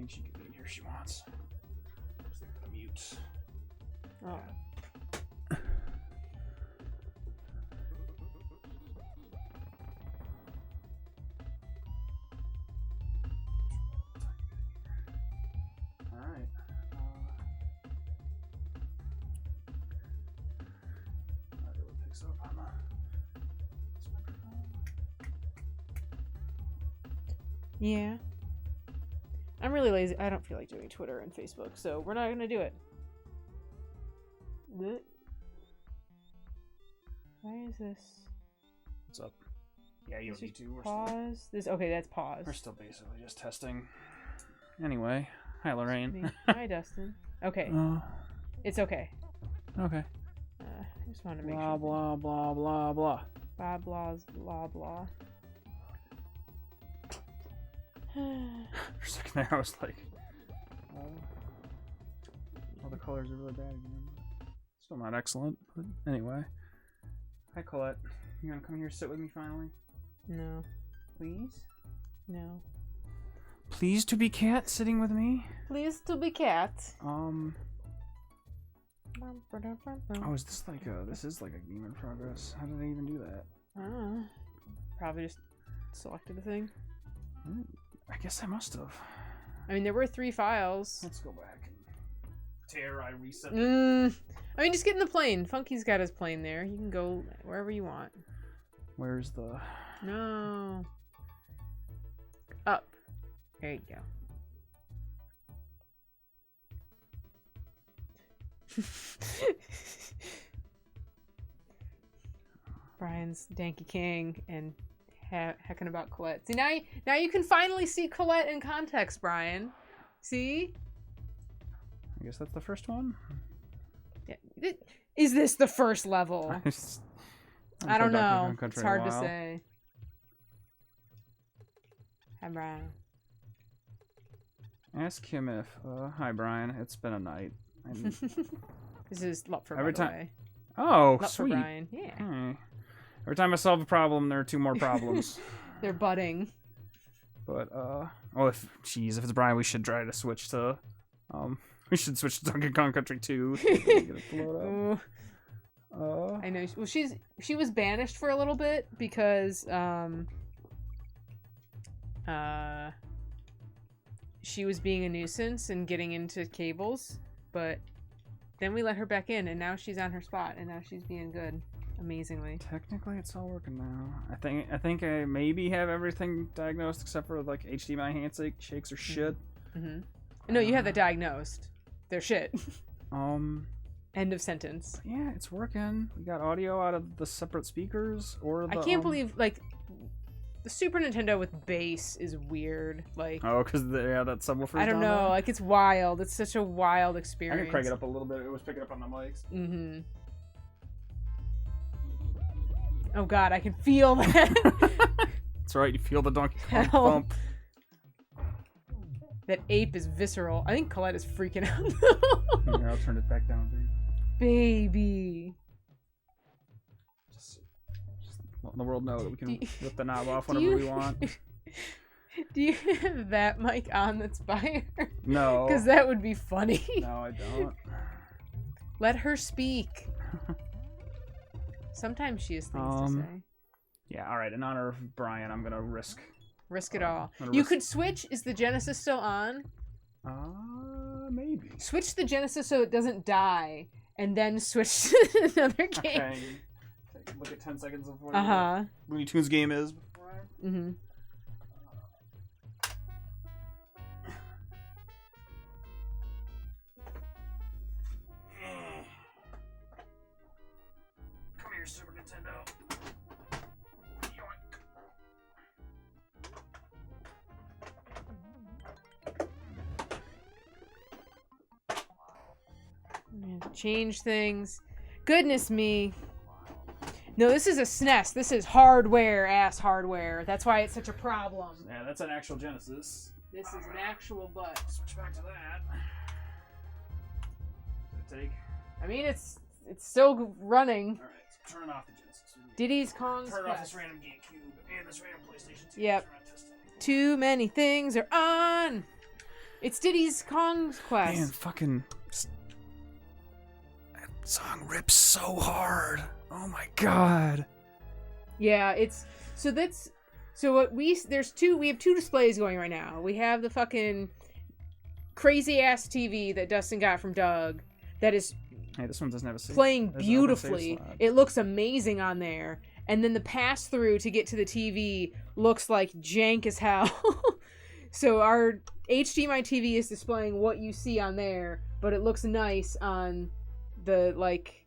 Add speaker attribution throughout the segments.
Speaker 1: think she can be in here if she wants. Just leave her to mute.
Speaker 2: Oh.
Speaker 1: Alright. That really picks up on this microphone.
Speaker 2: Yeah. I'm really lazy. I don't feel like doing Twitter and Facebook, so we're not gonna do it. What? Why is this?
Speaker 1: What's up? Yeah, you don't need to. We're
Speaker 2: Pause. This okay, that's pause.
Speaker 1: We're still basically just testing. Anyway, hi Lorraine.
Speaker 2: Hi Dustin. Okay. It's okay.
Speaker 1: Okay.
Speaker 2: I just wanted to make
Speaker 1: Blah
Speaker 2: sure.
Speaker 1: blah blah blah blah.
Speaker 2: Blah blah blah blah.
Speaker 1: For a second there, I was like, all the colors are really bad again. Still not excellent, but anyway. Hi Colette. You gonna come here and sit with me finally?
Speaker 2: No.
Speaker 1: Please?
Speaker 2: No.
Speaker 1: Please to be cat sitting with me?
Speaker 2: Please to be cat.
Speaker 1: Oh, is this like this is like a game in progress. How did I even do that?
Speaker 2: Probably just selected a thing.
Speaker 1: I guess I must have.
Speaker 2: I mean, there were 3 files.
Speaker 1: Let's go back and I reset.
Speaker 2: I mean, just get in the plane. Funky's got his plane there. You can go wherever you want.
Speaker 1: Where's the...
Speaker 2: No. Up. There you go. Brian's Danky King and heckin' about Colette. See, now you can finally see Colette in context, Brian. See?
Speaker 1: I guess that's the first one.
Speaker 2: Yeah. Is this the first level? I don't know. It's hard to say. Hi, Brian.
Speaker 1: Ask him if... hi, Brian. It's been a night.
Speaker 2: This is Lupfer,
Speaker 1: every
Speaker 2: by the
Speaker 1: time.
Speaker 2: way.
Speaker 1: Oh,
Speaker 2: Lupfer
Speaker 1: sweet.
Speaker 2: Brian. Yeah.
Speaker 1: Hey. Every time I solve a problem, there are 2 more problems.
Speaker 2: They're budding.
Speaker 1: But, oh, if it's Brian, we should try to switch to, we should switch to Donkey Kong Country 2.
Speaker 2: I know. Well, she was banished for a little bit because, she was being a nuisance and getting into cables, but then we let her back in, and now she's on her spot, and now she's being good. Amazingly.
Speaker 1: Technically, it's all working now. I think I maybe have everything diagnosed except for like HDMI handshakes or shit.
Speaker 2: No, you have that diagnosed. They're shit. End of sentence.
Speaker 1: Yeah, it's working. We got audio out of the separate speakers, or the,
Speaker 2: I can't believe like the Super Nintendo with bass is weird. Like
Speaker 1: because that subwoofer.
Speaker 2: I don't know. Like it's wild. It's such a wild experience.
Speaker 1: I can crank it up a little bit. It was picking up on the mics.
Speaker 2: Oh god, I can feel that.
Speaker 1: That's right, you feel the Donkey Kong bump.
Speaker 2: That ape is visceral. I think Colette is freaking out.
Speaker 1: Here, I'll turn it back down,
Speaker 2: baby.
Speaker 1: Just letting the world know that we can rip the knob off whenever we want.
Speaker 2: Do you have that mic on that's by her?
Speaker 1: No.
Speaker 2: Because that would be funny.
Speaker 1: No, I don't.
Speaker 2: Let her speak. Sometimes she has things to say.
Speaker 1: Yeah, alright. In honor of Brian, I'm gonna risk
Speaker 2: it all. You could switch. Is the Genesis still on?
Speaker 1: Maybe.
Speaker 2: Switch the Genesis so it doesn't die, and then switch to another game.
Speaker 1: Okay. Look at 10 seconds of what Looney Tunes game is. Come here, Super Nintendo.
Speaker 2: Change things. Goodness me. No, this is a SNES. This is hardware. That's why it's such a problem.
Speaker 1: Yeah, that's an actual Genesis.
Speaker 2: This is an actual butt.
Speaker 1: Switch back to that. Take.
Speaker 2: I mean, it's still running.
Speaker 1: All right, so turn off the Genesis.
Speaker 2: Diddy's Kong's
Speaker 1: Turn
Speaker 2: Quest.
Speaker 1: off this random GameCube and this random PlayStation 2.
Speaker 2: Yep. Too many things are on. It's Diddy's Kong's Quest.
Speaker 1: Man, fucking... That song rips so hard. Oh my god.
Speaker 2: Yeah, it's... So that's... So what we... There's two... We have two displays going right now. We have the fucking crazy-ass TV that Dustin got from Doug that is...
Speaker 1: Hey, this one doesn't have a save.
Speaker 2: playing
Speaker 1: There's
Speaker 2: beautifully.
Speaker 1: another save slot.
Speaker 2: It looks amazing on there. And then the pass-through to get to the TV looks like jank as hell. So our HDMI TV is displaying what you see on there, but it looks nice on the, like...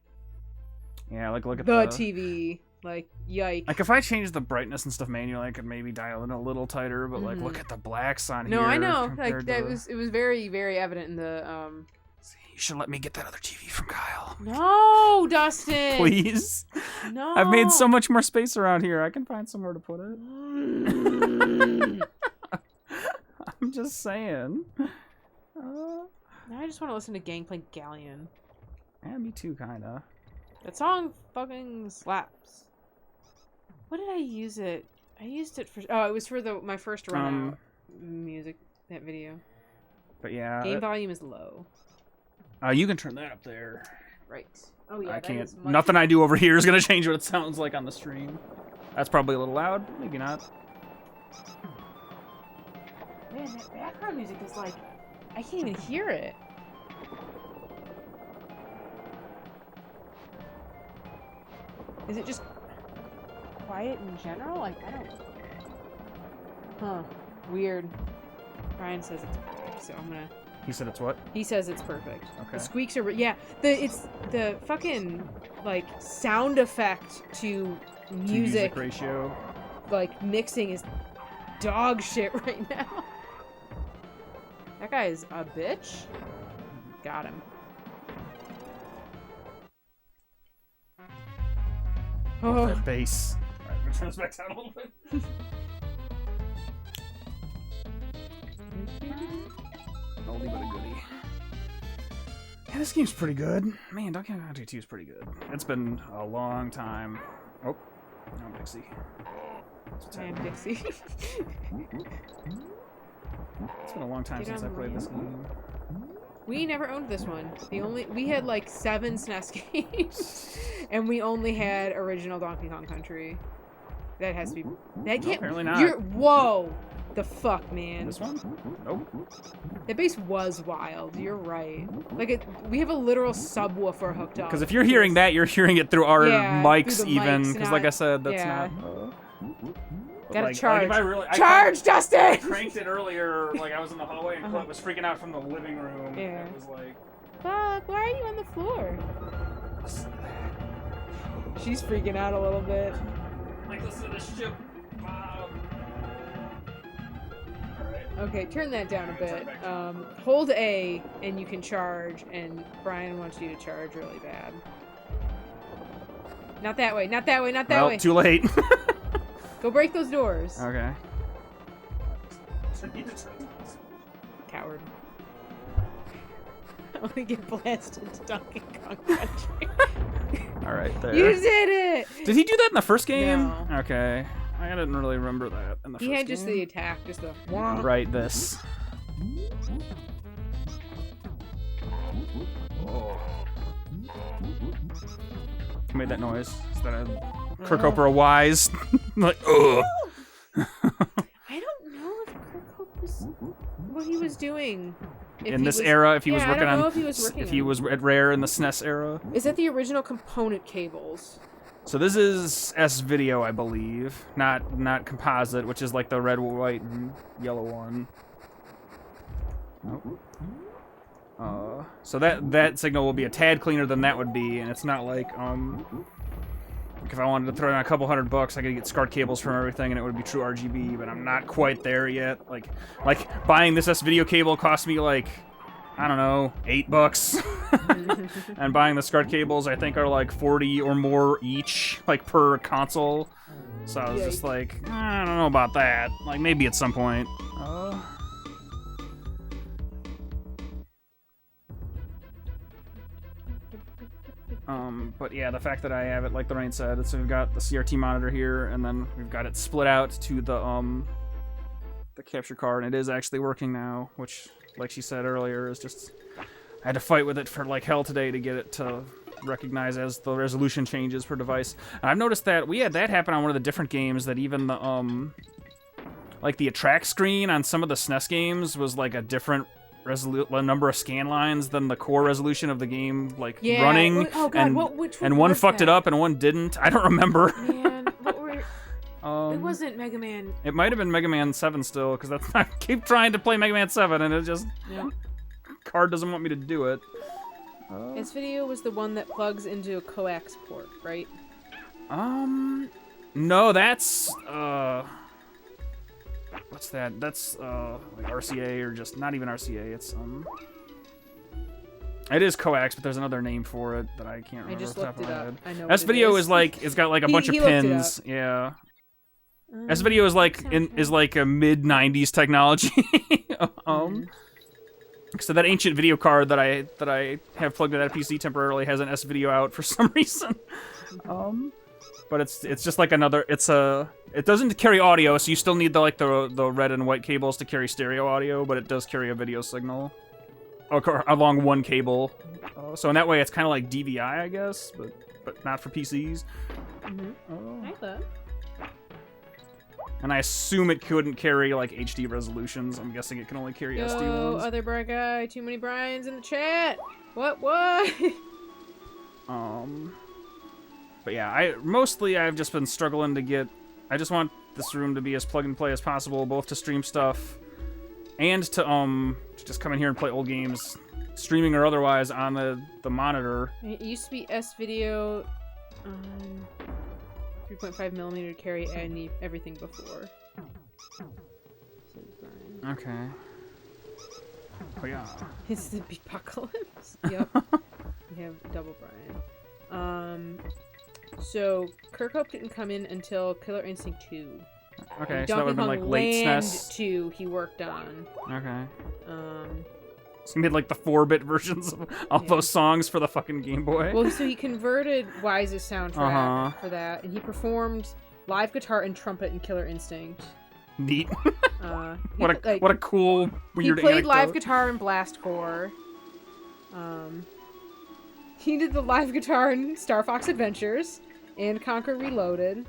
Speaker 1: Yeah, like, look at
Speaker 2: the TV. Like, yike.
Speaker 1: Like, if I change the brightness and stuff manually, I could maybe dial it a little tighter, but, like, look at the blacks on here.
Speaker 2: No, I know. Like,
Speaker 1: compared
Speaker 2: that
Speaker 1: to-
Speaker 2: was... It was very, very evident in the,
Speaker 1: See, you should let me get that other TV from Kyle.
Speaker 2: No, Dustin!
Speaker 1: Please?
Speaker 2: No!
Speaker 1: I've made so much more space around here. I can find somewhere to put it. I'm just saying.
Speaker 2: Now I just want to listen to Gangplank Galleon.
Speaker 1: Yeah, me too, kinda.
Speaker 2: That song fucking slaps. What did I use it? I used it for... Oh, it was for my first run out music, that video.
Speaker 1: But yeah.
Speaker 2: Game volume is low.
Speaker 1: You can turn that up there.
Speaker 2: Right. Oh, yeah,
Speaker 1: I
Speaker 2: that is
Speaker 1: can't.
Speaker 2: much-
Speaker 1: Nothing I do over here is gonna change what it sounds like on the stream. That's probably a little loud. Maybe not.
Speaker 2: Man, that background music is like... I can't even hear it. Is it just quiet in general? Like, I don't... Huh. Weird. Brian says it's perfect, so I'm gonna...
Speaker 1: He said it's what?
Speaker 2: He says it's perfect.
Speaker 1: Okay.
Speaker 2: The squeaks are... Yeah, it's the fucking, like, sound effect to music,
Speaker 1: ratio.
Speaker 2: like, mixing is dog shit right now. That guy is a bitch. Got him. Oh,
Speaker 1: That bass. Alright, I'm gonna turn this back down a little bit. Oldie but a goodie. Yeah, this game's pretty good. Man, Donkey Kong Country 2 is pretty good. It's been a long time. Oh, no, Dixie. That's what's
Speaker 2: I am
Speaker 1: happening.
Speaker 2: Dixie.
Speaker 1: It's been a long time
Speaker 2: Get
Speaker 1: since I
Speaker 2: on the
Speaker 1: played this
Speaker 2: ramp.
Speaker 1: game.
Speaker 2: We never owned this one. We had like 7 SNES games, and we only had original Donkey Kong Country. That has to be. That can't.
Speaker 1: apparently not.
Speaker 2: Whoa, the fuck, man.
Speaker 1: This one? Nope.
Speaker 2: That bass was wild. You're right. Like we have a literal subwoofer hooked up.
Speaker 1: Because if you're hearing that, you're hearing it through our
Speaker 2: Yeah,
Speaker 1: mics
Speaker 2: through the
Speaker 1: even.
Speaker 2: mics,
Speaker 1: Because
Speaker 2: not-
Speaker 1: like I said, that's
Speaker 2: yeah.
Speaker 1: not...
Speaker 2: Gotta
Speaker 1: like,
Speaker 2: charge.
Speaker 1: if I really, I
Speaker 2: Charge, Dustin!
Speaker 1: cranked it earlier, like I was in the hallway and Clint was freaking out from the living room.
Speaker 2: Yeah.
Speaker 1: It was like...
Speaker 2: Fuck, why are you on the floor? She's freaking out a little bit.
Speaker 1: Like, listen to this ship. Alright.
Speaker 2: Okay, turn that down a
Speaker 1: Turn
Speaker 2: bit.
Speaker 1: it back down.
Speaker 2: Hold A and you can charge, and Brian wants you to charge really bad. Not that way, not that way, not that
Speaker 1: Well,
Speaker 2: way.
Speaker 1: too late.
Speaker 2: Go break those doors.
Speaker 1: Okay.
Speaker 2: Coward. I want to get blasted to Donkey Kong Country.
Speaker 1: Alright, there.
Speaker 2: You did it!
Speaker 1: Did he do that in the first game?
Speaker 2: No.
Speaker 1: Okay. I didn't really remember that in the first
Speaker 2: He
Speaker 1: game.
Speaker 2: had just the attack, just the...
Speaker 1: Right, this. Oh. Who made that noise? Is that a Kirk Oprah wise? Like, ugh.
Speaker 2: I don't know if Kirk Hope was... what he was doing. If
Speaker 1: In
Speaker 2: he
Speaker 1: this
Speaker 2: was-
Speaker 1: era, if he was
Speaker 2: Yeah, I
Speaker 1: working
Speaker 2: don't know
Speaker 1: on,
Speaker 2: if he was working
Speaker 1: if he
Speaker 2: on-
Speaker 1: was at Rare in the SNES era.
Speaker 2: Is that the original component cables?
Speaker 1: So this is S video, I believe, not composite, which is like the red, white, and yellow one. Nope. So that signal will be a tad cleaner than that would be, and it's not like if I wanted to throw in a couple $100, I could get SCART cables from everything, and it would be true RGB. But I'm not quite there yet. Like buying this S video cable cost me like, I don't know, $8. And buying the SCART cables, I think, are like 40 or more each, like per console. So I was just like, I don't know about that. Like maybe at some point. But yeah, the fact that I have it, like Lorraine said, so we've got the CRT monitor here, and then we've got it split out to the capture card, and it is actually working now, which, like she said earlier, is just... I had to fight with it for like hell today to get it to recognize as the resolution changes per device. And I've noticed that we had that happen on one of the different games, that even the, like the attract screen on some of the SNES games was like a different number of scan lines than the core resolution of the game, like running.
Speaker 2: Oh God,
Speaker 1: and,
Speaker 2: which one
Speaker 1: and one
Speaker 2: was
Speaker 1: fucked
Speaker 2: that?
Speaker 1: it up and one didn't. I don't remember.
Speaker 2: Man, what were... it wasn't Mega Man.
Speaker 1: It might have been Mega Man 7 still, because that's I keep trying to play Mega Man 7 and it just card doesn't want me to do it.
Speaker 2: S-Video was the one that plugs into a coax port, right?
Speaker 1: No, that's what's that? That's like RCA, or just not even RCA. It's it is coax, but there's another name for it that I can't remember.
Speaker 2: I just
Speaker 1: off the
Speaker 2: looked
Speaker 1: top
Speaker 2: it
Speaker 1: of my
Speaker 2: up.
Speaker 1: head.
Speaker 2: I know.
Speaker 1: S-Video is like it's got like a bunch of
Speaker 2: he looked it
Speaker 1: pins.
Speaker 2: up.
Speaker 1: Yeah. S-Video is like is like a mid-90s technology. So that ancient video card that I have plugged into that PC temporarily has an S-Video out for some reason. But it's just like another. It doesn't carry audio, so you still need the red and white cables to carry stereo audio, but it does carry a video signal along one cable. So in that way, it's kind of like DVI, I guess, but not for PCs.
Speaker 2: I thought.
Speaker 1: And I assume it couldn't carry like HD resolutions. I'm guessing it can only carry SD
Speaker 2: Yo,
Speaker 1: ones.
Speaker 2: other Brian guy. Too many Brians in the chat. What?
Speaker 1: But yeah, I've just been struggling to get. I just want this room to be as plug and play as possible, both to stream stuff and to just come in here and play old games, streaming or otherwise, on the monitor.
Speaker 2: It used to be S-Video. 3.5mm to carry everything before.
Speaker 1: Okay. Oh yeah.
Speaker 2: It's the apocalypse. Yep. We have double Brian. So Kirkhope didn't come in until Killer Instinct 2.
Speaker 1: Okay, so that would have been like late
Speaker 2: Land
Speaker 1: SNES.
Speaker 2: 2 he worked on.
Speaker 1: Okay. So he made like the 4-bit versions of all those songs for the fucking Game Boy.
Speaker 2: Well, so he converted Wise's soundtrack for that, and he performed live guitar and trumpet in Killer Instinct.
Speaker 1: Neat.
Speaker 2: What
Speaker 1: a cool weird
Speaker 2: He played
Speaker 1: anecdote.
Speaker 2: live guitar in Blast Corps. He did the live guitar in Star Fox Adventures and Conquer Reloaded.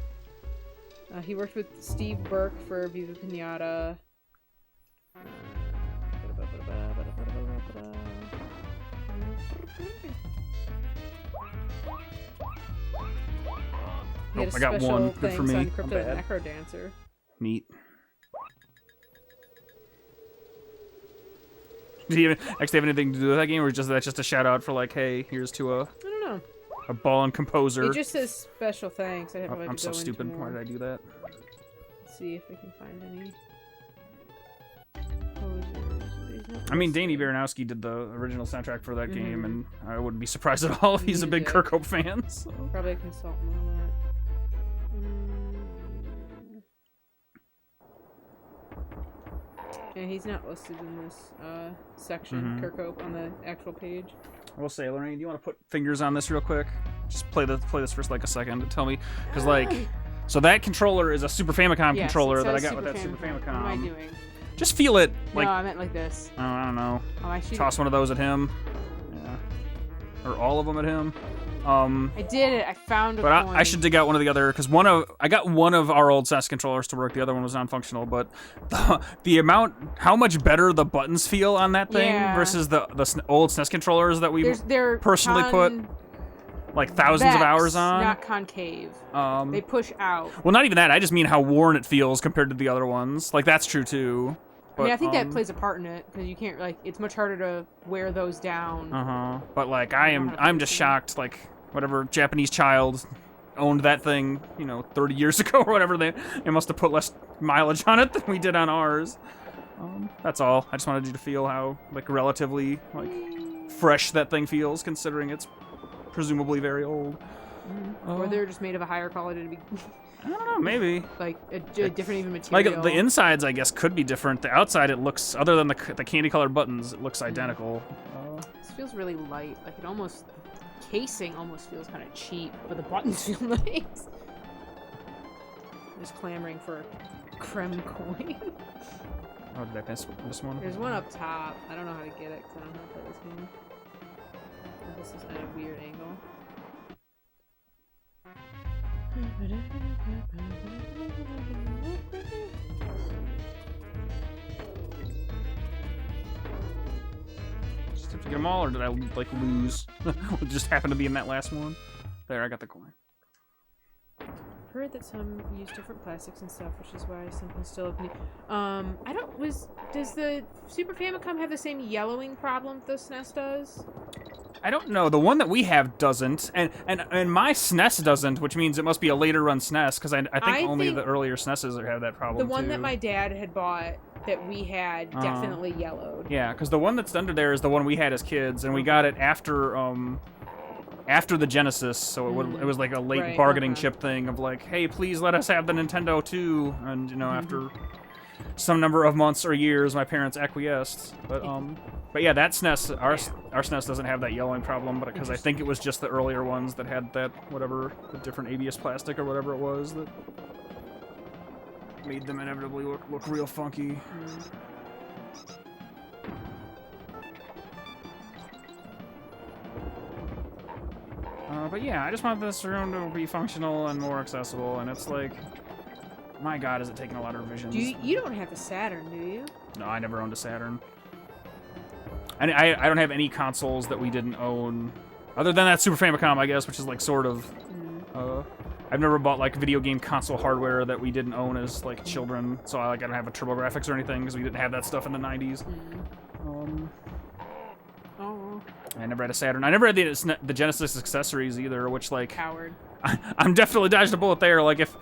Speaker 2: He worked with Steve Burke for Viva Pinata. He had a
Speaker 1: I got
Speaker 2: special
Speaker 1: one. Good
Speaker 2: thing
Speaker 1: for me.
Speaker 2: on
Speaker 1: I'm
Speaker 2: Crypto
Speaker 1: bad.
Speaker 2: Necro Dancer.
Speaker 1: Neat. Did he actually have anything to do with that game, or is that's just a shout out for like, hey, here's to
Speaker 2: I don't know.
Speaker 1: a ball and composer?
Speaker 2: It just says special thanks. I have
Speaker 1: I'm so stupid. Why did I do that?
Speaker 2: Let's see if we can find any composers.
Speaker 1: I mean, Danny Baranowski did the original soundtrack for that game, and I wouldn't be surprised at all if he's a big
Speaker 2: Music.
Speaker 1: Kirkhope fan. So.
Speaker 2: Probably a consultant on that. Yeah, he's not listed in this section, Kirkhope, on the actual page.
Speaker 1: I will say, Lorraine, do you want to put fingers on this real quick? Just play this for like a second and tell me, because like, so that controller is a Super Famicom
Speaker 2: Yes,
Speaker 1: controller
Speaker 2: it
Speaker 1: that I
Speaker 2: says
Speaker 1: got with that Super Famicom.
Speaker 2: What am I doing?
Speaker 1: Just feel it, like,
Speaker 2: No, I meant like this.
Speaker 1: oh, I don't know.
Speaker 2: Oh, I should.
Speaker 1: Toss one of those at him. Yeah. Or all of them at him.
Speaker 2: I did it. I found a
Speaker 1: But
Speaker 2: coin.
Speaker 1: I should dig out one of the other, because I got one of our old SNES controllers to work. The other one was non-functional. But the amount, how much better the buttons feel on that thing versus the old SNES controllers that we
Speaker 2: They're
Speaker 1: personally put like thousands of hours on.
Speaker 2: Not concave. They push out.
Speaker 1: Well, not even that. I just mean how worn it feels compared to the other ones. Like that's true too. But,
Speaker 2: I mean, I think that plays a part in it because you can't it's much harder to wear those down.
Speaker 1: But like I'm just shocked. Like whatever Japanese child owned that thing, 30 years ago or whatever, they must have put less mileage on it than we did on ours. That's all. I just wanted you to feel how like relatively like fresh that thing feels, considering it's presumably very old.
Speaker 2: Or they're just made of a higher quality to be
Speaker 1: I don't know, maybe.
Speaker 2: like a different even material.
Speaker 1: Like the insides, I guess, could be different. The outside, it looks, other than the candy colored buttons, it looks identical.
Speaker 2: This feels really light. Like it almost, casing almost feels kind of cheap, but the buttons feel nice. I'm just clamoring for a creme coin.
Speaker 1: Oh, did I miss this one?
Speaker 2: There's one up top. I don't know how to get it because I don't know how to play this game. Oh, this is at a weird angle.
Speaker 1: Just have to get them all, or did I like lose? It just happened to be in that last one. There, I got the coin.
Speaker 2: I've heard that some use different plastics and stuff, which is why some can still have I don't does the Super Famicom have the same yellowing problem the SNES does?
Speaker 1: I don't know. The one that we have doesn't, and my SNES doesn't, which means it must be a later run SNES, because I think only the earlier SNESs have that problem.
Speaker 2: The one
Speaker 1: too.
Speaker 2: that my dad had bought that we had definitely yellowed.
Speaker 1: Yeah, because the one that's under there is the one we had as kids, and we got it after the Genesis, so it was like a late bargaining chip thing of like, hey, please let us have the Nintendo too, and you know after some number of months or years, my parents acquiesced. But yeah, that SNES, our SNES doesn't have that yellowing problem, but because I think it was just the earlier ones that had that whatever the different ABS plastic or whatever it was that made them inevitably look real funky. But yeah, I just want this room to be functional and more accessible, and it's like, my god, is it taking a lot of revisions.
Speaker 2: You don't have a Saturn, do you?
Speaker 1: No, I never owned a Saturn. And I don't have any consoles that we didn't own, other than that Super Famicom, I guess, which is like sort of, I've never bought like video game console hardware that we didn't own as like children, so I don't have a TurboGrafx or anything, because we didn't have that stuff in the 90s. I never had a Saturn. I never had the Genesis accessories either, which like
Speaker 2: Coward.
Speaker 1: I'm definitely dodged a bullet there. Like if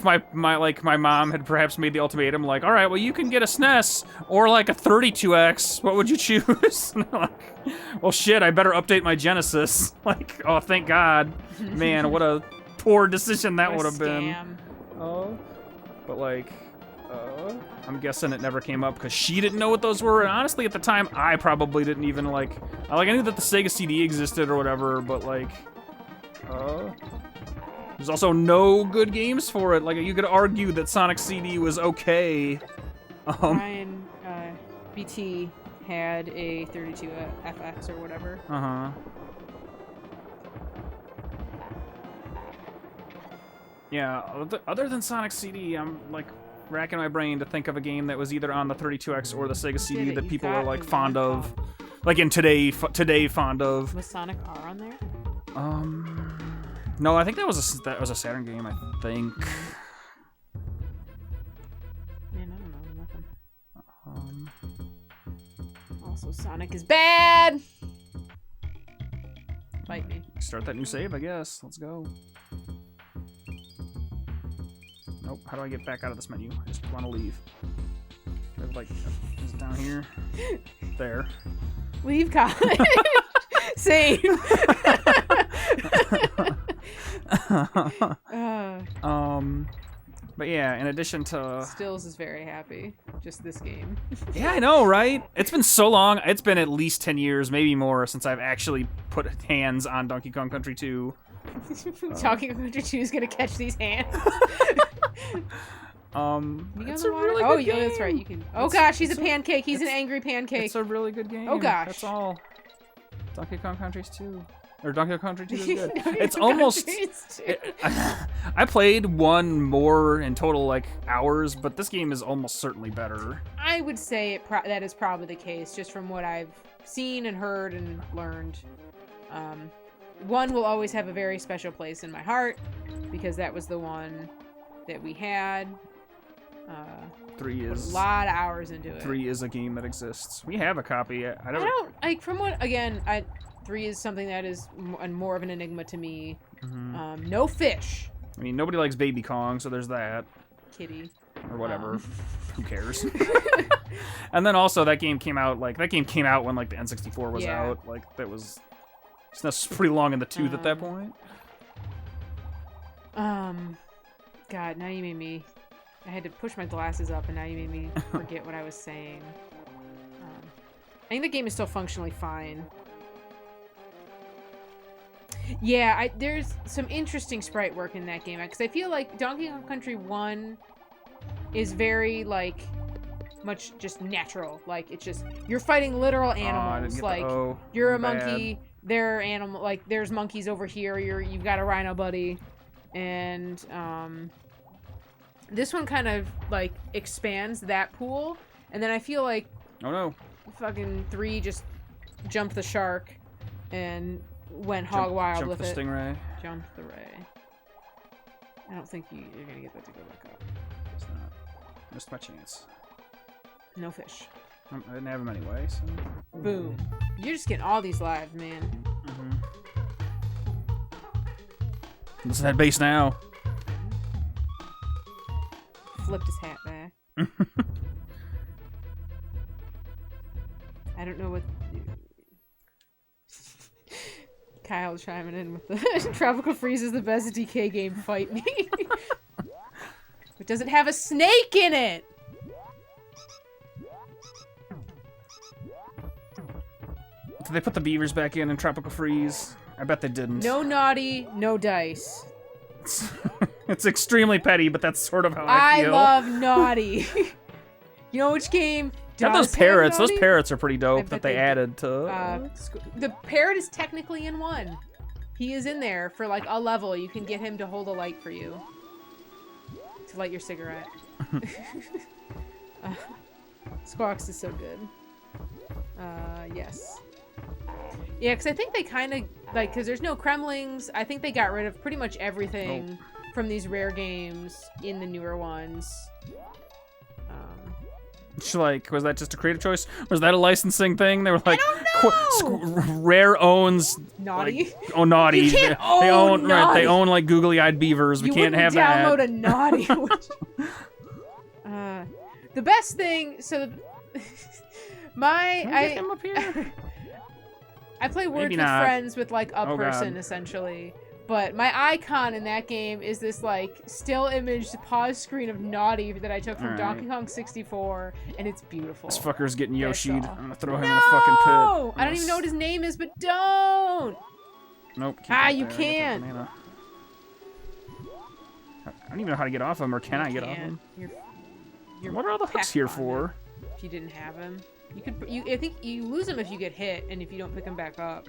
Speaker 1: my mom had perhaps made the ultimatum, like, all right, well you can get a SNES or like a 32X. What would you choose? Like, well, shit, I better update my Genesis. Like, oh, thank God, man, what a poor decision that would have been. Oh, but like. I'm guessing it never came up because she didn't know what those were, and honestly, at the time, I probably didn't even I knew that the Sega CD existed or whatever, but like, there's also no good games for it. Like, you could argue that Sonic CD was okay.
Speaker 2: Ryan BT had a 32FX or whatever.
Speaker 1: Yeah, other than Sonic CD, I'm like racking my brain to think of a game that was either on the 32X or the Sega CD that people are like fond of, like in today fond of.
Speaker 2: Was Sonic R on there?
Speaker 1: No, I think that was a Saturn game. I think.
Speaker 2: Man, I don't know nothing. Also, Sonic is bad. Fight me.
Speaker 1: Start that new save, I guess. Let's go. Nope. How do I get back out of this menu? I just want to leave. Like, is it down here? There.
Speaker 2: Leave college. Same.
Speaker 1: But yeah, in addition to...
Speaker 2: Stills is very happy. Just this game.
Speaker 1: Yeah, I know, right? It's been so long. It's been at least 10 years, maybe more, since I've actually put hands on Donkey Kong Country 2.
Speaker 2: Donkey Kong Country 2 is gonna catch these hands.
Speaker 1: It's a really good game.
Speaker 2: Oh, that's right. You can. Oh gosh, he's a pancake. He's an angry pancake.
Speaker 1: It's a really good game.
Speaker 2: Oh gosh.
Speaker 1: That's all. Donkey Kong Country's 2. Or Donkey Kong Country 2 is good. It's almost... I played one more in total, like, hours, but this game is almost certainly better.
Speaker 2: I would say that is probably the case, just from what I've seen and heard and learned. One will always have a very special place in my heart, because that was the one that we had.
Speaker 1: 3 is...
Speaker 2: a lot of hours into it.
Speaker 1: 3 is a game that exists. We have a copy. I
Speaker 2: don't like, from what, again, 3 is something that is more of an enigma to me. No fish.
Speaker 1: I mean, nobody likes Baby Kong, so there's that.
Speaker 2: Kitty.
Speaker 1: Or whatever. Who cares? And then also, that game came out when, like, the N64 was out. Like, that was pretty long in the tooth at that point.
Speaker 2: God, now you made me... I had to push my glasses up, and now you made me forget what I was saying. I think the game is still functionally fine. Yeah, there's some interesting sprite work in that game, because I feel like Donkey Kong Country 1 is very, like, much just natural. Like it's just you're fighting literal
Speaker 1: I didn't
Speaker 2: animals.
Speaker 1: get the
Speaker 2: Like
Speaker 1: O.
Speaker 2: you're a
Speaker 1: I'm bad.
Speaker 2: monkey. There are animal. Like there's monkeys over here. You've got a rhino buddy, and this one kind of like expands that pool. And then I feel like
Speaker 1: Oh no.
Speaker 2: fucking 3 just jumped the shark and went hog wild
Speaker 1: Jump
Speaker 2: with
Speaker 1: the
Speaker 2: it.
Speaker 1: stingray.
Speaker 2: Jump the ray. I don't think you're gonna get that to go back up.
Speaker 1: It's not. Missed my chance.
Speaker 2: No fish.
Speaker 1: I didn't have him anyway, so.
Speaker 2: Boom. You're just getting all these lives, man.
Speaker 1: Listen to that bass now.
Speaker 2: Flipped his hat back. I don't know what. Kyle chiming in with the Tropical Freeze is the best DK game. Fight me. It doesn't have a snake in it.
Speaker 1: Did they put the beavers back in Tropical Freeze? I bet they didn't.
Speaker 2: No naughty, no dice.
Speaker 1: It's extremely petty, but that's sort of how
Speaker 2: I
Speaker 1: feel.
Speaker 2: love naughty. You know which game?
Speaker 1: And those
Speaker 2: does have
Speaker 1: parrots. Those
Speaker 2: naughty?
Speaker 1: parrots are pretty
Speaker 2: I
Speaker 1: dope
Speaker 2: bet
Speaker 1: that they
Speaker 2: they
Speaker 1: added to.
Speaker 2: The parrot is technically in 1. He is in there for like a level. You can get him to hold a light for you. To light your cigarette. Squawks is so good. Yes. Yeah, because I think they kind of, like, because there's no Kremlings, I think they got rid of pretty much everything from these rare games in the newer ones.
Speaker 1: Like, was that just a creative choice? Was that a licensing thing? They were like,
Speaker 2: I don't know!
Speaker 1: Rare owns
Speaker 2: Naughty?
Speaker 1: Like, oh, naughty.
Speaker 2: You can't
Speaker 1: they
Speaker 2: own
Speaker 1: own
Speaker 2: naughty.
Speaker 1: Right, they own like googly-eyed beavers. We
Speaker 2: You
Speaker 1: can't have
Speaker 2: wouldn't download
Speaker 1: that.
Speaker 2: a naughty. The best thing, so
Speaker 1: Can we get him up here?
Speaker 2: I play Words
Speaker 1: Maybe
Speaker 2: with
Speaker 1: not.
Speaker 2: Friends with like a
Speaker 1: Oh,
Speaker 2: person
Speaker 1: God.
Speaker 2: essentially, but my icon in that game is this like still image pause screen of Naughty that I took from
Speaker 1: Alright.
Speaker 2: Donkey Kong 64, and it's beautiful.
Speaker 1: This fucker's getting
Speaker 2: That's
Speaker 1: Yoshi'd.
Speaker 2: all.
Speaker 1: I'm gonna throw him in a fucking pit.
Speaker 2: No! I don't even know what his name is, but don't!
Speaker 1: Nope. keep
Speaker 2: Ah,
Speaker 1: it
Speaker 2: you
Speaker 1: there. I got that
Speaker 2: can't.
Speaker 1: banana. I don't even know how to get off him, or can I get off him?
Speaker 2: You're
Speaker 1: What are all the hooks
Speaker 2: packed
Speaker 1: here
Speaker 2: on
Speaker 1: for?
Speaker 2: him. If you didn't have him, you could. I think you lose him if you get hit, and if you don't pick him back up.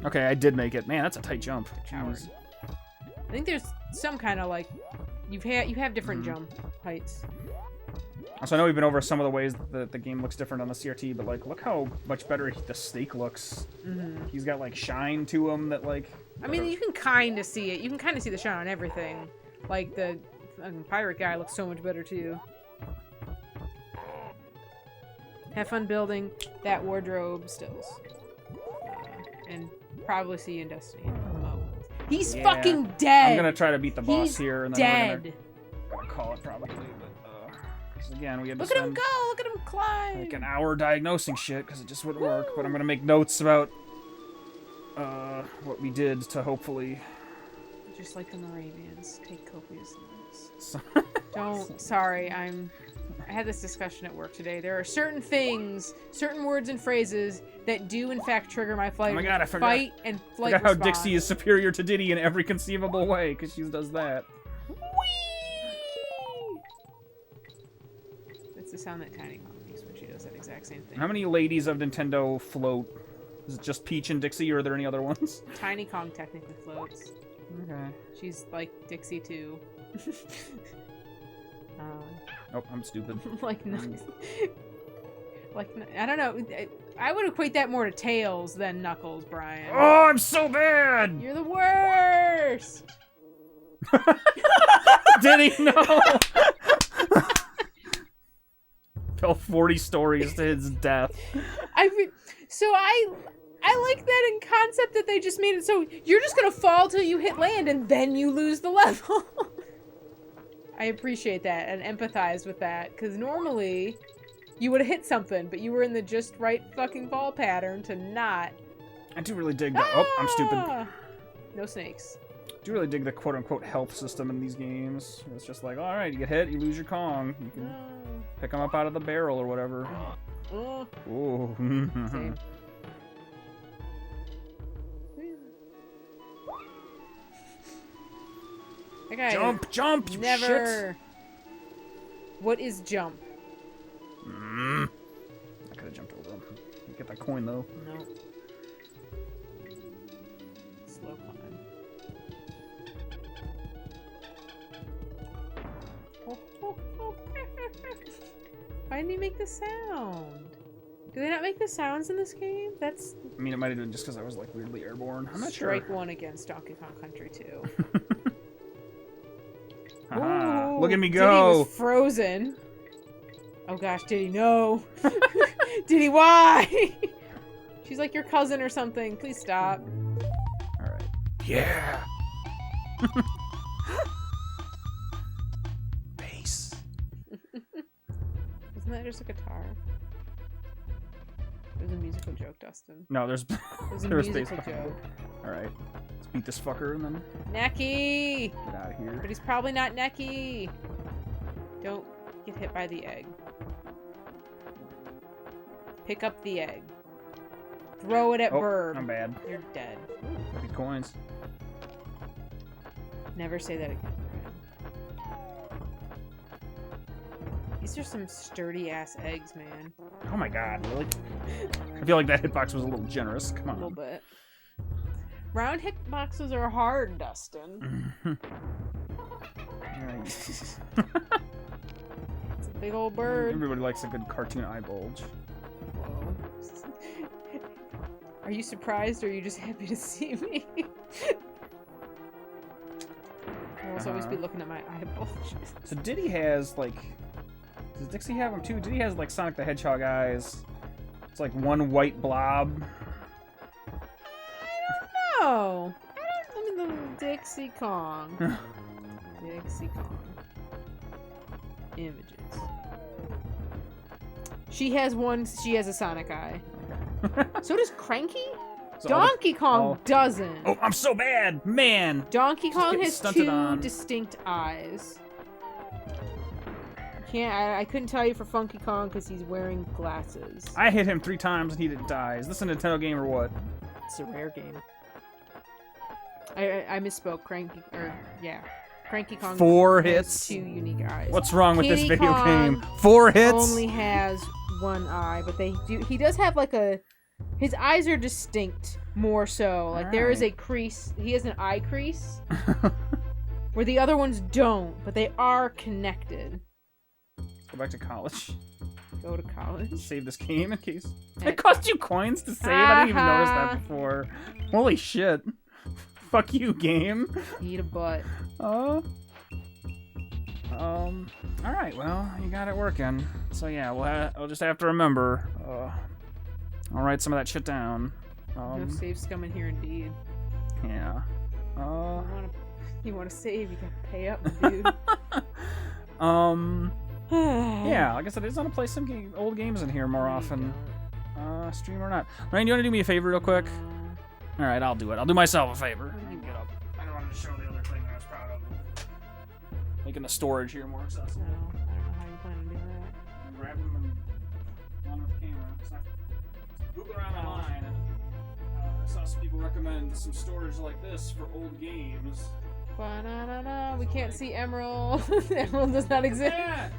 Speaker 1: Okay, I did make it. Man, that's a tight jump.
Speaker 2: Coward.
Speaker 1: Jeez.
Speaker 2: I think there's some kind of like you have different
Speaker 1: Mm-hmm.
Speaker 2: jump heights.
Speaker 1: Also, I know we've been over some of the ways that the game looks different on the CRT, but like, look how much better the snake looks. He's got like shine to him that like.
Speaker 2: I mean, you can kind of see it. You can kind of see the shine on everything. Like the pirate guy looks so much better too. Have fun building that wardrobe stills. And probably see you in Destiny. Oh. He's
Speaker 1: Yeah.
Speaker 2: fucking dead!
Speaker 1: I'm gonna try to beat the boss
Speaker 2: He's
Speaker 1: here, and then
Speaker 2: dead!
Speaker 1: we're gonna call it probably. But 'cause again, we had to
Speaker 2: Look at him
Speaker 1: spend
Speaker 2: go! Look at him climb!
Speaker 1: like an hour diagnosing shit because it just wouldn't work. But I'm gonna make notes about what we did to hopefully.
Speaker 2: Just like the Moravians, take copious notes.
Speaker 1: So-
Speaker 2: Don't. Sorry, I had this discussion at work today. There are certain things, certain words and phrases that do in fact trigger my flight.
Speaker 1: Oh my God, I forgot.
Speaker 2: Fight and flight
Speaker 1: Look at how
Speaker 2: response.
Speaker 1: Dixie is superior to Diddy in every conceivable way because she does that.
Speaker 2: Whee! That's the sound that Tiny Mom makes when she does that exact same thing.
Speaker 1: How many ladies of Nintendo float? Is it just Peach and Dixie, or are there any other ones?
Speaker 2: Tiny Kong technically floats.
Speaker 1: Okay.
Speaker 2: She's like Dixie too.
Speaker 1: Oh, I'm stupid.
Speaker 2: Like nice. Like I don't know. I would equate that more to Tails than Knuckles, Brian.
Speaker 1: Oh, I'm so bad!
Speaker 2: You're the worst.
Speaker 1: Diddy, no! Fell 40 stories to his death.
Speaker 2: I like that in concept that they just made it so you're just gonna fall till you hit land and then you lose the level. I appreciate that and empathize with that because normally you would have hit something, but you were in the just right fucking fall pattern to not.
Speaker 1: I do really dig the. Oh, I'm stupid.
Speaker 2: Ah! No snakes.
Speaker 1: I do really dig the quote-unquote health system in these games. It's just like, all right, you get hit, you lose your Kong. You can pick them up out of the barrel or whatever.
Speaker 2: Oh.
Speaker 1: Ooh.
Speaker 2: Same. Okay.
Speaker 1: Jump, jump, you
Speaker 2: Never.
Speaker 1: shit.
Speaker 2: What is jump?
Speaker 1: coin though.
Speaker 2: Nope. Slow climb. Why didn't he make the sound? Do they not make the sounds in this game? That's.
Speaker 1: I mean, it might have been just because I was like weirdly airborne. I'm not
Speaker 2: Strike
Speaker 1: sure.
Speaker 2: one against Donkey Kong Country 2.
Speaker 1: Haha.
Speaker 2: Ooh,
Speaker 1: Look at me
Speaker 2: Diddy
Speaker 1: go!
Speaker 2: was frozen. Oh gosh, Diddy, no. Diddy, why? She's like your cousin or something. Please stop.
Speaker 1: All right. Yeah. Bass.
Speaker 2: Isn't that just a guitar? There's a musical joke, Dustin.
Speaker 1: No, there's
Speaker 2: There's a
Speaker 1: there's
Speaker 2: musical
Speaker 1: bass.
Speaker 2: joke.
Speaker 1: All right. Let's beat this fucker and then
Speaker 2: Necky!
Speaker 1: get out of here.
Speaker 2: But he's probably not Necky. Don't get hit by the egg. Pick up the egg. Throw it at
Speaker 1: Oh,
Speaker 2: Burb.
Speaker 1: I'm bad.
Speaker 2: You're dead.
Speaker 1: These coins.
Speaker 2: Never say that again, Ryan. These are some sturdy ass eggs, man.
Speaker 1: Oh my god, really? I feel like that hitbox was a little generous. Come
Speaker 2: A
Speaker 1: on.
Speaker 2: little bit. Round hitboxes are hard, Dustin.
Speaker 1: Nice.
Speaker 2: It's a big old bird.
Speaker 1: Everybody likes a good cartoon eye bulge.
Speaker 2: Whoa. Are you surprised or are you just happy to see me? I'll also always be looking at my eye bulge.
Speaker 1: So Diddy has like, does Dixie have them too? Diddy has like Sonic the Hedgehog eyes. It's like one white blob.
Speaker 2: No! I don't look at the Dixie Kong. Dixie Kong. Images. She has a Sonic eye. So does Cranky?
Speaker 1: So
Speaker 2: Donkey Kong doesn't.
Speaker 1: Oh, I'm so bad, man.
Speaker 2: Donkey Kong
Speaker 1: getting
Speaker 2: has
Speaker 1: stunted
Speaker 2: two
Speaker 1: on.
Speaker 2: distinct eyes. I couldn't tell you for Funky Kong because he's wearing glasses.
Speaker 1: I hit him 3 times and he didn't die. Is this a Nintendo game or what?
Speaker 2: It's a rare game. I misspoke. Cranky Kong
Speaker 1: 4
Speaker 2: has
Speaker 1: hits.
Speaker 2: 2 unique eyes.
Speaker 1: What's wrong with this
Speaker 2: Kitty
Speaker 1: video
Speaker 2: Kong
Speaker 1: game? 4 hits.
Speaker 2: Only has 1 eye, but he does have like his eyes are distinct more so. Like there is a crease. He has an eye crease where the other ones don't, but they are connected.
Speaker 1: Let's go back to college.
Speaker 2: Go to college.
Speaker 1: Save this game in case.
Speaker 2: Eh.
Speaker 1: It cost you coins to save? I didn't even notice that before. Holy shit. Fuck you, game.
Speaker 2: Eat a butt.
Speaker 1: Alright, well, you got it working. So yeah, we'll just have to remember. I'll write some of that shit down.
Speaker 2: No save scum in here, indeed.
Speaker 1: Yeah.
Speaker 2: You want to save? You gotta pay up, dude.
Speaker 1: Yeah, like I said, I just want to play some old games in here more often. Stream or not. Ryan, you want to do me a favor real quick? Alright, I'll do it. I'll do myself a favor. You get up. I don't want to show the other thing that I was proud of. Making the storage here more accessible.
Speaker 2: I don't know how you plan to do that.
Speaker 1: Grab them and on with the camera. So I Googled around online and I saw some people recommend some storage like this for old games.
Speaker 2: Ba-na-na-na. We can't see Emerald. Emerald does not exist.
Speaker 1: Yeah!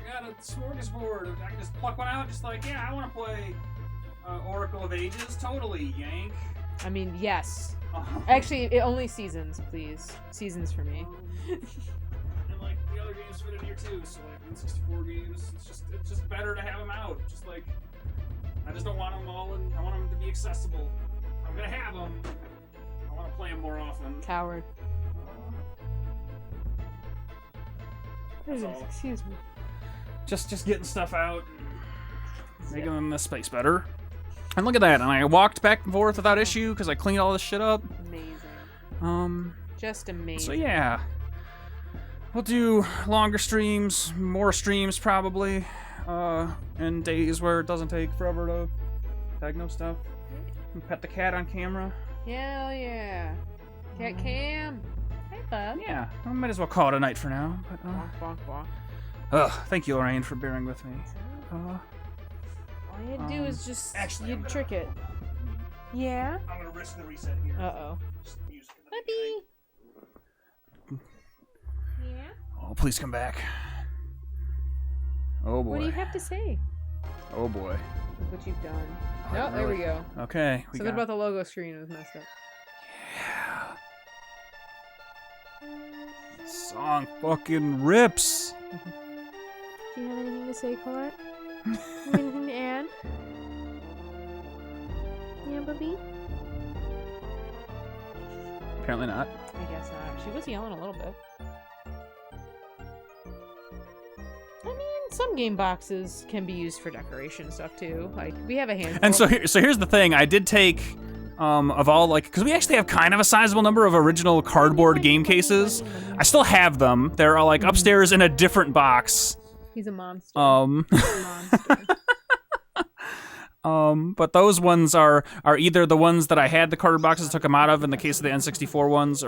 Speaker 1: I got a smorgasbord. I can just pluck one out, just like, yeah, I want to play Oracle of Ages. Totally, yank.
Speaker 2: I mean, yes. Actually, it only seasons, please. Seasons for me.
Speaker 1: And like the other games fit in here too, so like N64 games, it's just better to have them out. Just like, I just don't want them all, and I want them to be accessible. I'm gonna have them. I want to play them more often.
Speaker 2: Coward.
Speaker 1: That's all.
Speaker 2: Excuse me.
Speaker 1: Just getting stuff out, making the space better. And look at that, and I walked back and forth without issue because I cleaned all this shit up.
Speaker 2: Amazing. Just amazing.
Speaker 1: So yeah, we'll do longer streams, more streams probably, and days where it doesn't take forever to diagnose stuff. And pet the cat on camera.
Speaker 2: Hell yeah. Cat cam. Hey, bub.
Speaker 1: Yeah, I might as well call it a night for now. But
Speaker 2: Bonk, bonk,
Speaker 1: thank you, Lorraine, for bearing with me.
Speaker 2: All you had to do is just
Speaker 1: Actually,
Speaker 2: you'd trick it. Yeah.
Speaker 1: I'm gonna risk the reset here.
Speaker 2: Uh-oh.
Speaker 1: Just music in the
Speaker 2: Puppy. Yeah.
Speaker 1: Oh, please come back. Oh boy.
Speaker 2: What do you have to say?
Speaker 1: Oh boy.
Speaker 2: Look what you've done. No, there we go.
Speaker 1: Okay. We
Speaker 2: Something
Speaker 1: got...
Speaker 2: about the logo screen was messed up.
Speaker 1: Yeah. Song fucking rips.
Speaker 2: Do you have anything to say, Colette? Anything to add? Yeah, Bubby?
Speaker 1: Apparently not.
Speaker 2: I guess not. She was yelling a little bit. I mean, some game boxes can be used for decoration stuff too. Like, we have a handful.
Speaker 1: And so here's the thing. I did take of all, like, because we actually have kind of a sizable number of original cardboard game cases. I still have them. They're all, like, upstairs in a different box.
Speaker 2: He's a monster. He's a monster.
Speaker 1: But those ones are either the ones that I had the cardboard boxes, took them out of in the case of the N64 ones,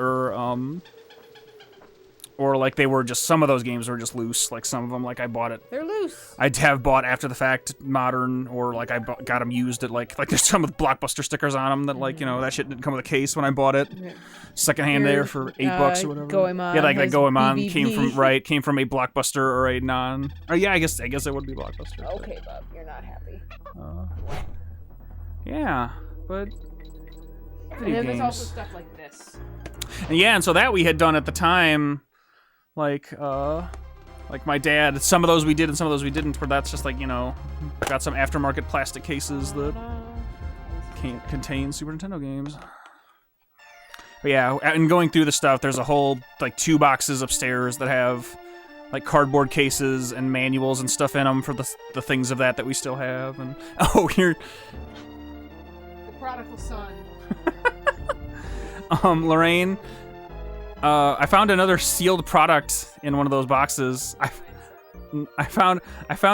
Speaker 1: or like they were just, some of those games were just loose. Like some of them, like I bought it.
Speaker 2: They're loose.
Speaker 1: I'd have bought after the fact modern, or like I got them used at like there's some with Blockbuster stickers on them that, like, you know, that shit didn't come with a case when I bought it.
Speaker 2: Yeah.
Speaker 1: Secondhand there for $8 or whatever.
Speaker 2: Goemon
Speaker 1: Yeah, like that
Speaker 2: has
Speaker 1: Goemon
Speaker 2: BBB.
Speaker 1: came from a Blockbuster or a non. Or yeah, I guess it would be Blockbuster.
Speaker 2: Okay, Bub, you're not happy.
Speaker 1: Yeah, but
Speaker 2: And
Speaker 1: video
Speaker 2: then there's also
Speaker 1: games.
Speaker 2: stuff like this.
Speaker 1: And yeah, and so that we had done at the time, like my dad. Some of those we did, and some of those we didn't. But that's just like, you know, got some aftermarket plastic cases that can't contain Super Nintendo games. But yeah, and going through the stuff, there's a whole like 2 boxes upstairs that have like cardboard cases and manuals and stuff in them for the things of that we still have. And oh, here,
Speaker 2: The prodigal son.
Speaker 1: Lorraine, I found another sealed product in one of those boxes. I found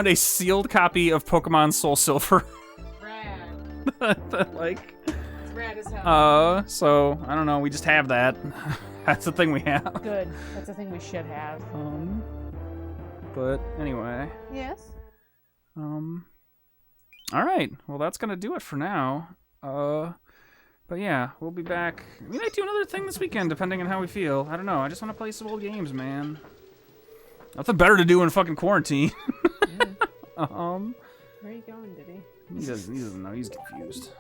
Speaker 1: a sealed copy of Pokemon Soul Silver.
Speaker 2: Rad.
Speaker 1: Like,
Speaker 2: It's rad as hell.
Speaker 1: so I don't know. We just have that. That's the thing we have.
Speaker 2: Good. That's the thing we should have.
Speaker 1: But anyway.
Speaker 2: Yes.
Speaker 1: All right. Well, that's gonna do it for now. But yeah, we'll be back. We might do another thing this weekend, depending on how we feel. I don't know. I just want to play some old games, man. Nothing better to do in fucking quarantine.
Speaker 2: Where are you going, Diddy?
Speaker 1: He doesn't know. He's confused.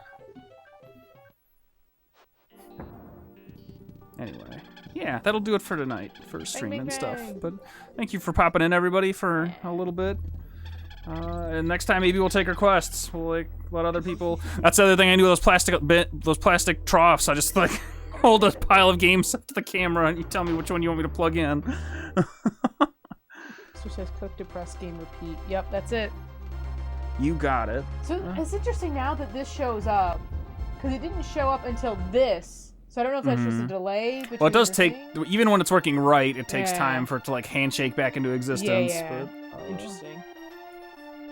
Speaker 1: Anyway, yeah, that'll do it for tonight, for stream
Speaker 2: bang,
Speaker 1: and stuff.
Speaker 2: bang.
Speaker 1: But thank you for popping in, everybody, for a little bit. And next time maybe we'll take requests. We'll like let other people. That's the other thing I do with those plastic troughs. I just like hold a pile of games up to the camera and you tell me which one you want me to plug in.
Speaker 2: So says cook, depress, game, repeat. Yep, that's it.
Speaker 1: You got it.
Speaker 2: So it's interesting now that this shows up, because it didn't show up until this. So I don't know if that's just a delay. Between
Speaker 1: Well, it does
Speaker 2: the
Speaker 1: take,
Speaker 2: thing.
Speaker 1: even when it's working right, it takes
Speaker 2: Yeah.
Speaker 1: time for it to like handshake back into existence.
Speaker 2: Yeah.
Speaker 1: But,
Speaker 2: Interesting.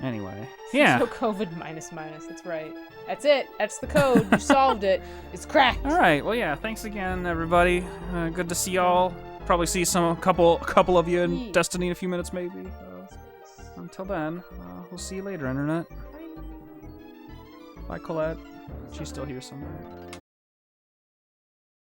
Speaker 1: Anyway, yeah.
Speaker 2: So COVID minus. That's right. That's it. That's the code. You solved it. It's cracked.
Speaker 1: All right. Well, yeah. Thanks again, everybody. Good to see y'all. Probably see a couple of you in
Speaker 2: Yeah.
Speaker 1: Destiny in a few minutes, maybe. Until then, we'll see you later, Internet. Bye, Colette. She's still here somewhere.